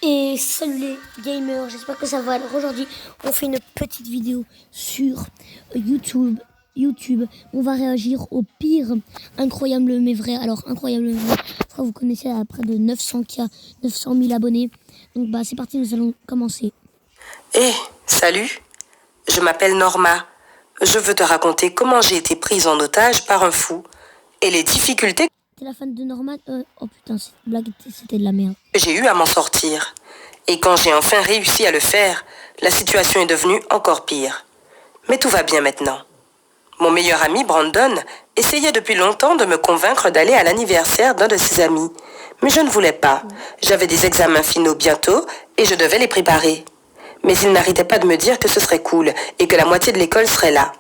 Et salut les gamers, j'espère que ça va. Alors aujourd'hui, on fait une petite vidéo sur YouTube. On va réagir au pire incroyable mais vrai. Alors incroyable mais vrai, je crois que vous connaissez à près de 900 000 abonnés. Donc c'est parti, nous allons commencer. Salut, je m'appelle Norma. Je veux te raconter comment j'ai été prise en otage par un fou et les difficultés T'es la fan de Norman? Oh putain, cette blague, c'était de la merde. que j'ai eu à m'en sortir. Et quand j'ai enfin réussi à le faire, la situation est devenue encore pire. Mais tout va bien maintenant. Mon meilleur ami, Brandon, essayait depuis longtemps de me convaincre d'aller à l'anniversaire d'un de ses amis. Mais je ne voulais pas. J'avais des examens finaux bientôt et je devais les préparer. Mais il n'arrêtait pas de me dire que ce serait cool et que la moitié de l'école serait là.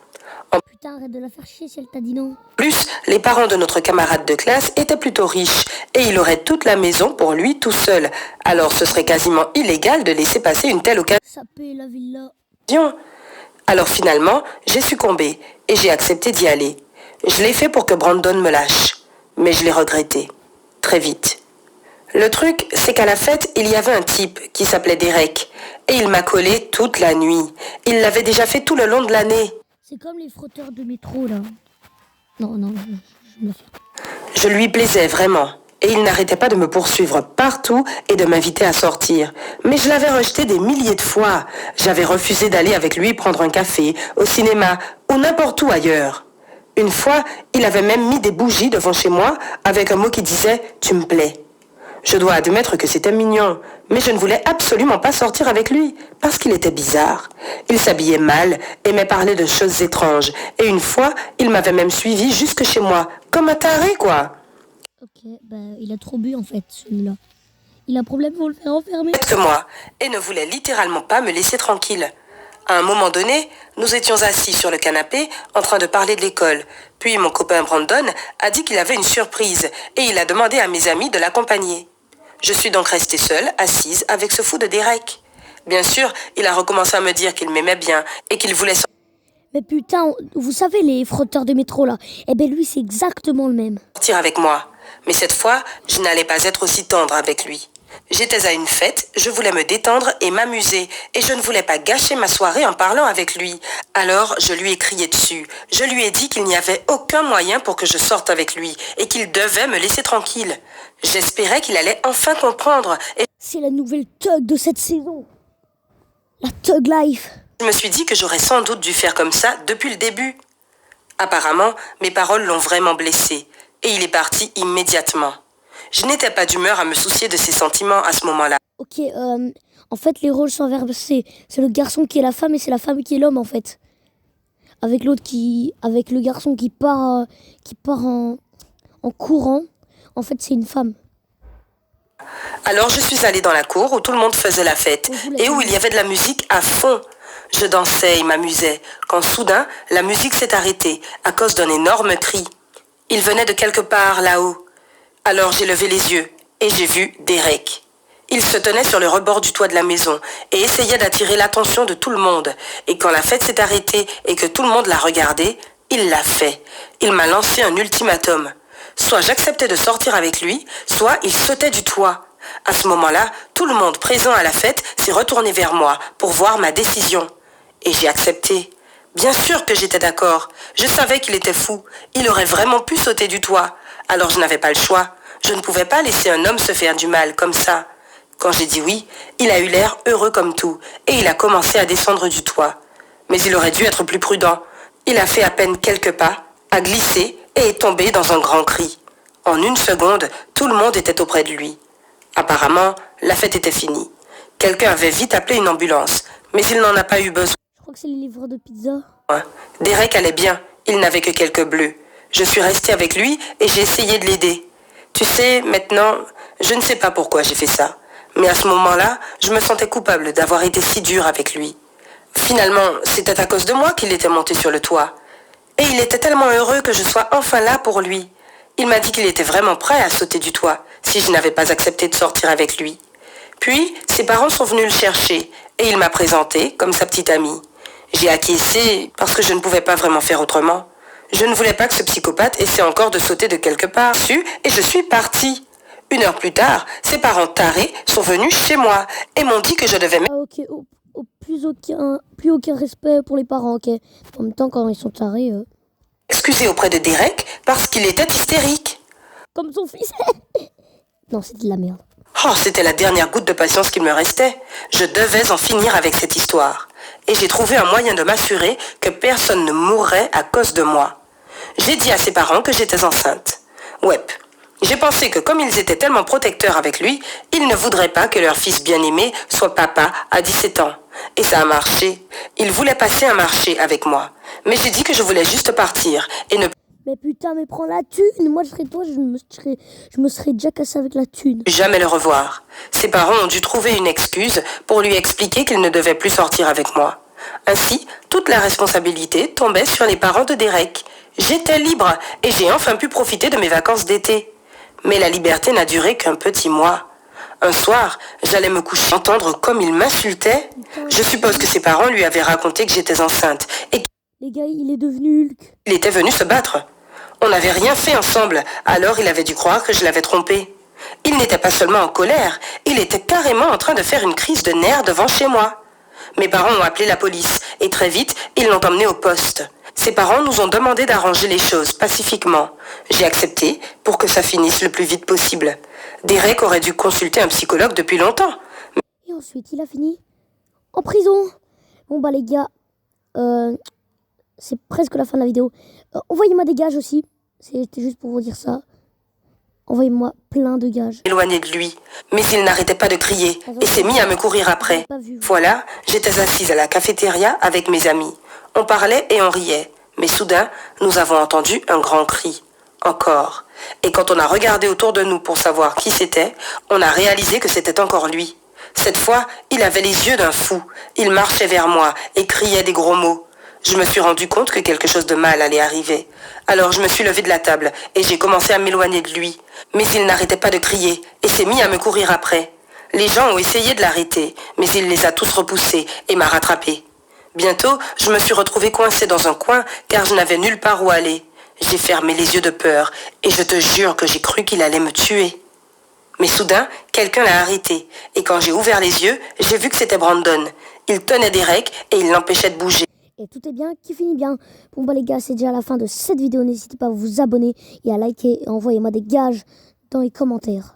Putain, arrête de la faire chier si elle t'a dit non. En plus, les parents de notre camarade de classe étaient plutôt riches et il aurait toute la maison pour lui tout seul. Alors ce serait quasiment illégal de laisser passer une telle Ça paye la villa. occasion. Alors finalement, j'ai succombé et j'ai accepté d'y aller. Je l'ai fait pour que Brandon me lâche, mais je l'ai regretté. Très vite. Le truc, c'est qu'à la fête, il y avait un type qui s'appelait Derek et il m'a collé toute la nuit. Il l'avait déjà fait tout le long de l'année. C'est comme les frotteurs de métro là. Non, je me la fais. Je lui plaisais vraiment, et il n'arrêtait pas de me poursuivre partout et de m'inviter à sortir. Mais je l'avais rejeté des milliers de fois. J'avais refusé d'aller avec lui prendre un café, au cinéma ou n'importe où ailleurs. Une fois, il avait même mis des bougies devant chez moi avec un mot qui disait « Tu me plais ». Je dois admettre que c'était mignon, mais je ne voulais absolument pas sortir avec lui, parce qu'il était bizarre. Il s'habillait mal, aimait parler de choses étranges, et une fois, il m'avait même suivi jusque chez moi, comme un taré, quoi. Ok, il a trop bu en fait, celui-là. Il a un problème pour le faire enfermer. Que moi, et ne voulait littéralement pas me laisser tranquille. À un moment donné, nous étions assis sur le canapé, en train de parler de l'école. Puis mon copain Brandon a dit qu'il avait une surprise, et il a demandé à mes amis de l'accompagner. Je suis donc restée seule, assise, avec ce fou de Derek. Bien sûr, il a recommencé à me dire qu'il m'aimait bien et qu'il voulait Mais putain, vous savez les frotteurs de métro là? Eh ben lui c'est exactement le même. sortir avec moi. Mais cette fois, je n'allais pas être aussi tendre avec lui. J'étais à une fête, je voulais me détendre et m'amuser, et je ne voulais pas gâcher ma soirée en parlant avec lui. Alors, je lui ai crié dessus. Je lui ai dit qu'il n'y avait aucun moyen pour que je sorte avec lui, et qu'il devait me laisser tranquille. J'espérais qu'il allait enfin comprendre, et C'est la nouvelle thug de cette saison. La thug life. je me suis dit que j'aurais sans doute dû faire comme ça depuis le début. Apparemment, mes paroles l'ont vraiment blessé, et il est parti immédiatement. Je n'étais pas d'humeur à me soucier de ses sentiments à ce moment-là. Ok, en fait les rôles sont inversés. C'est le garçon qui est la femme et c'est la femme qui est l'homme en fait. Avec le garçon qui part en courant. En fait c'est une femme. Alors je suis allée dans la cour où tout le monde faisait la fête et où il y avait de la musique à fond. Je dansais et m'amusais quand soudain la musique s'est arrêtée à cause d'un énorme cri. Il venait de quelque part là-haut. Alors j'ai levé les yeux et j'ai vu Derek. Il se tenait sur le rebord du toit de la maison et essayait d'attirer l'attention de tout le monde. Et quand la fête s'est arrêtée et que tout le monde l'a regardé, il l'a fait. Il m'a lancé un ultimatum. Soit j'acceptais de sortir avec lui, soit il sautait du toit. À ce moment-là, tout le monde présent à la fête s'est retourné vers moi pour voir ma décision. Et j'ai accepté. Bien sûr que j'étais d'accord. Je savais qu'il était fou. Il aurait vraiment pu sauter du toit. Alors je n'avais pas le choix. Je ne pouvais pas laisser un homme se faire du mal comme ça. Quand j'ai dit oui, il a eu l'air heureux comme tout et il a commencé à descendre du toit. Mais il aurait dû être plus prudent. Il a fait à peine quelques pas, a glissé et est tombé dans un grand cri. En une seconde, tout le monde était auprès de lui. Apparemment, la fête était finie. Quelqu'un avait vite appelé une ambulance, mais il n'en a pas eu besoin. Je crois que c'est les livreurs de pizza. Derek allait bien, il n'avait que quelques bleus. Je suis restée avec lui et j'ai essayé de l'aider. Tu sais, maintenant, je ne sais pas pourquoi j'ai fait ça. Mais à ce moment-là, je me sentais coupable d'avoir été si dure avec lui. Finalement, c'était à cause de moi qu'il était monté sur le toit. Et il était tellement heureux que je sois enfin là pour lui. Il m'a dit qu'il était vraiment prêt à sauter du toit si je n'avais pas accepté de sortir avec lui. Puis, ses parents sont venus le chercher et il m'a présenté comme sa petite amie. J'ai acquiescé parce que je ne pouvais pas vraiment faire autrement. Je ne voulais pas que ce psychopathe essaie encore de sauter de quelque part dessus et je suis partie. Une heure plus tard, ses parents tarés sont venus chez moi et m'ont dit que je devais Ah ok, plus aucun respect pour les parents, ok. En même temps, quand ils sont tarés... m'excuser auprès de Derek parce qu'il était hystérique. Comme son fils. Non, c'est de la merde. Oh, c'était la dernière goutte de patience qu'il me restait. Je devais en finir avec cette histoire. Et j'ai trouvé un moyen de m'assurer que personne ne mourrait à cause de moi. J'ai dit à ses parents que j'étais enceinte. Ouais, j'ai pensé que comme ils étaient tellement protecteurs avec lui, ils ne voudraient pas que leur fils bien-aimé soit papa à 17 ans. Et ça a marché. Ils voulaient passer un marché avec moi. Mais j'ai dit que je voulais juste partir et ne Mais putain, mais prends la thune. Moi, je serais toi, je me serais déjà cassé avec la thune. jamais le revoir. Ses parents ont dû trouver une excuse pour lui expliquer qu'il ne devait plus sortir avec moi. Ainsi, toute la responsabilité tombait sur les parents de Derek. J'étais libre et j'ai enfin pu profiter de mes vacances d'été. Mais la liberté n'a duré qu'un petit mois. Un soir, j'allais me coucher, entendre comme il m'insultait. Je suppose que ses parents lui avaient raconté que j'étais enceinte et Les gars, il est devenu Hulk. qu'il était venu se battre. On n'avait rien fait ensemble, alors il avait dû croire que je l'avais trompé. Il n'était pas seulement en colère, il était carrément en train de faire une crise de nerfs devant chez moi. Mes parents ont appelé la police et très vite, ils l'ont emmené au poste. Ses parents nous ont demandé d'arranger les choses pacifiquement. J'ai accepté pour que ça finisse le plus vite possible. Derek aurait dû consulter un psychologue depuis longtemps. Et ensuite, il a fini en prison. Bon bah les gars, c'est presque la fin de la vidéo. Envoyez-moi des gages aussi. C'était juste pour vous dire ça. Envoyez-moi plein de gages. Éloigné de lui, mais il n'arrêtait pas de crier et s'est mis à me courir après. Voilà, j'étais assise à la cafétéria avec mes amis. On parlait et on riait, mais soudain, nous avons entendu un grand cri. Encore. Et quand on a regardé autour de nous pour savoir qui c'était, on a réalisé que c'était encore lui. Cette fois, il avait les yeux d'un fou. Il marchait vers moi et criait des gros mots. Je me suis rendu compte que quelque chose de mal allait arriver. Alors je me suis levée de la table et j'ai commencé à m'éloigner de lui. Mais il n'arrêtait pas de crier et s'est mis à me courir après. Les gens ont essayé de l'arrêter, mais il les a tous repoussés et m'a rattrapée. Bientôt, je me suis retrouvée coincée dans un coin car je n'avais nulle part où aller. J'ai fermé les yeux de peur et je te jure que j'ai cru qu'il allait me tuer. Mais soudain, quelqu'un l'a arrêté et quand j'ai ouvert les yeux, j'ai vu que c'était Brandon. Il tenait Derek et il l'empêchait de bouger. Et tout est bien qui finit bien. Bon bah les gars, c'est déjà la fin de cette vidéo. N'hésitez pas à vous abonner et à liker et envoyez-moi des gages dans les commentaires.